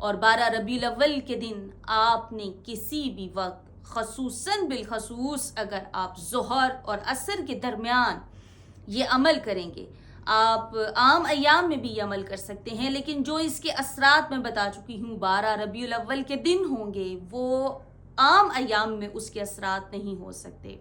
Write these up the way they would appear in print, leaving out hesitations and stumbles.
اور 12 ربیع الاول کے دن آپ نے کسی بھی وقت خصوصاً بالخصوص اگر آپ ظہر اور عصر کے درمیان یہ عمل کریں گے، آپ عام ایام میں بھی یہ عمل کر سکتے ہیں، لیکن جو اس کے اثرات میں بتا چکی ہوں 12 ربیع الاول کے دن ہوں گے، وہ عام ایام میں اس کے اثرات نہیں ہو سکتے۔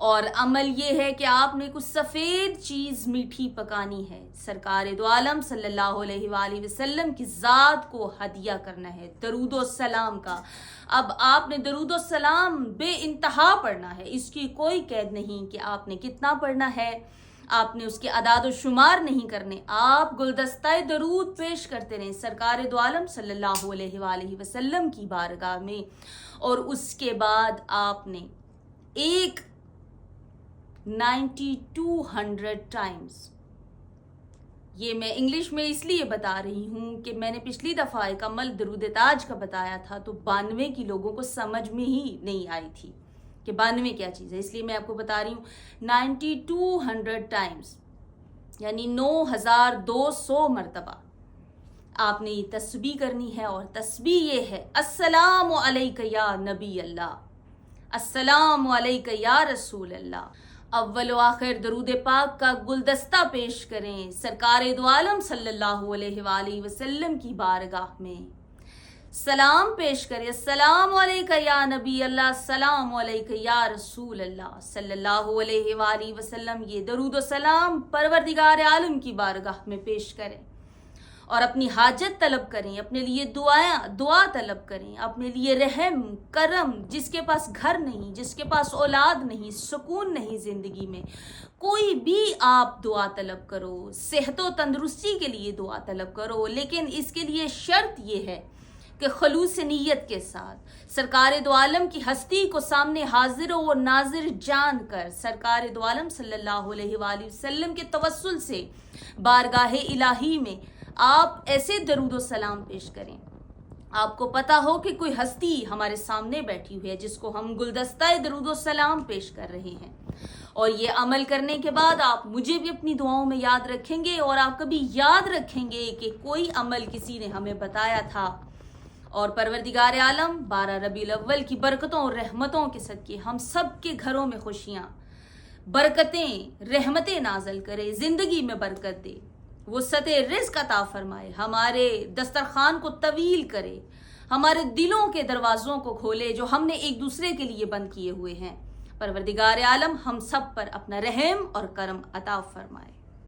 اور عمل یہ ہے کہ آپ نے کچھ سفید چیز میٹھی پکانی ہے، سرکار دو عالم صلی اللہ علیہ وآلہ وسلم کی ذات کو ہدیہ کرنا ہے، درود و سلام کا۔ اب آپ نے درود و سلام بے انتہا پڑھنا ہے، اس کی کوئی قید نہیں کہ آپ نے کتنا پڑھنا ہے، آپ نے اس کے اعداد و شمار نہیں کرنے، آپ گلدستہ درود پیش کرتے رہیں سرکار دو عالم صلی اللہ علیہ وآلہ وسلم کی بارگاہ میں۔ اور اس کے بعد آپ نے 9200 ٹائمز، یہ میں انگلش میں اس لیے بتا رہی ہوں کہ میں نے پچھلی دفعہ ایک عمل درود تاج کا بتایا تھا تو 92 کی لوگوں کو سمجھ میں ہی نہیں آئی تھی کہ 92 کیا چیز ہے، اس لیے میں آپ کو بتا رہی ہوں 9200 ٹائمز یعنی 9200 مرتبہ آپ نے یہ تسبیح کرنی ہے۔ اور تسبیح یہ ہے: السلام علیکہ یا نبی اللہ، السلام علیکہ یا رسول اللہ۔ اول و آخر درود پاک کا گلدستہ پیش کریں سرکار دو عالم صلی اللہ علیہ وآلہ وسلم کی بارگاہ میں، سلام پیش کریں: السلام علیکہ یا نبی اللہ، السلام علیکہ یا رسول اللہ صلی اللہ علیہ وآلہ وسلم۔ یہ درود و سلام پروردگار عالم کی بارگاہ میں پیش کریں اور اپنی حاجت طلب کریں، اپنے لیے دعا طلب کریں، اپنے لیے رحم کرم، جس کے پاس گھر نہیں، جس کے پاس اولاد نہیں، سکون نہیں زندگی میں، کوئی بھی آپ دعا طلب کرو، صحت و تندرستی کے لیے دعا طلب کرو، لیکن اس کے لیے شرط یہ ہے کہ خلوص نیت کے ساتھ سرکار دو عالم کی ہستی کو سامنے حاضر و ناظر جان کر سرکار دو عالم صلی اللہ علیہ وآلہ وسلم کے توسل سے بارگاہ الہی میں آپ ایسے درود و سلام پیش کریں۔ آپ کو پتا ہو کہ کوئی ہستی ہمارے سامنے بیٹھی ہوئی ہے جس کو ہم گلدستہ درود و سلام پیش کر رہے ہیں، اور یہ عمل کرنے کے بعد آپ مجھے بھی اپنی دعاؤں میں یاد رکھیں گے، اور آپ کبھی یاد رکھیں گے کہ کوئی عمل کسی نے ہمیں بتایا تھا، اور پروردگار عالم 12 ربیع الاول کی برکتوں اور رحمتوں کے صدقے ہم سب کے گھروں میں خوشیاں، برکتیں، رحمتیں نازل کرے، زندگی میں برکت دے، وسعت رزق عطا فرمائے، ہمارے دسترخوان کو طویل کرے، ہمارے دلوں کے دروازوں کو کھولے جو ہم نے ایک دوسرے کے لیے بند کیے ہوئے ہیں۔ پروردگار عالم ہم سب پر اپنا رحم اور کرم عطا فرمائے۔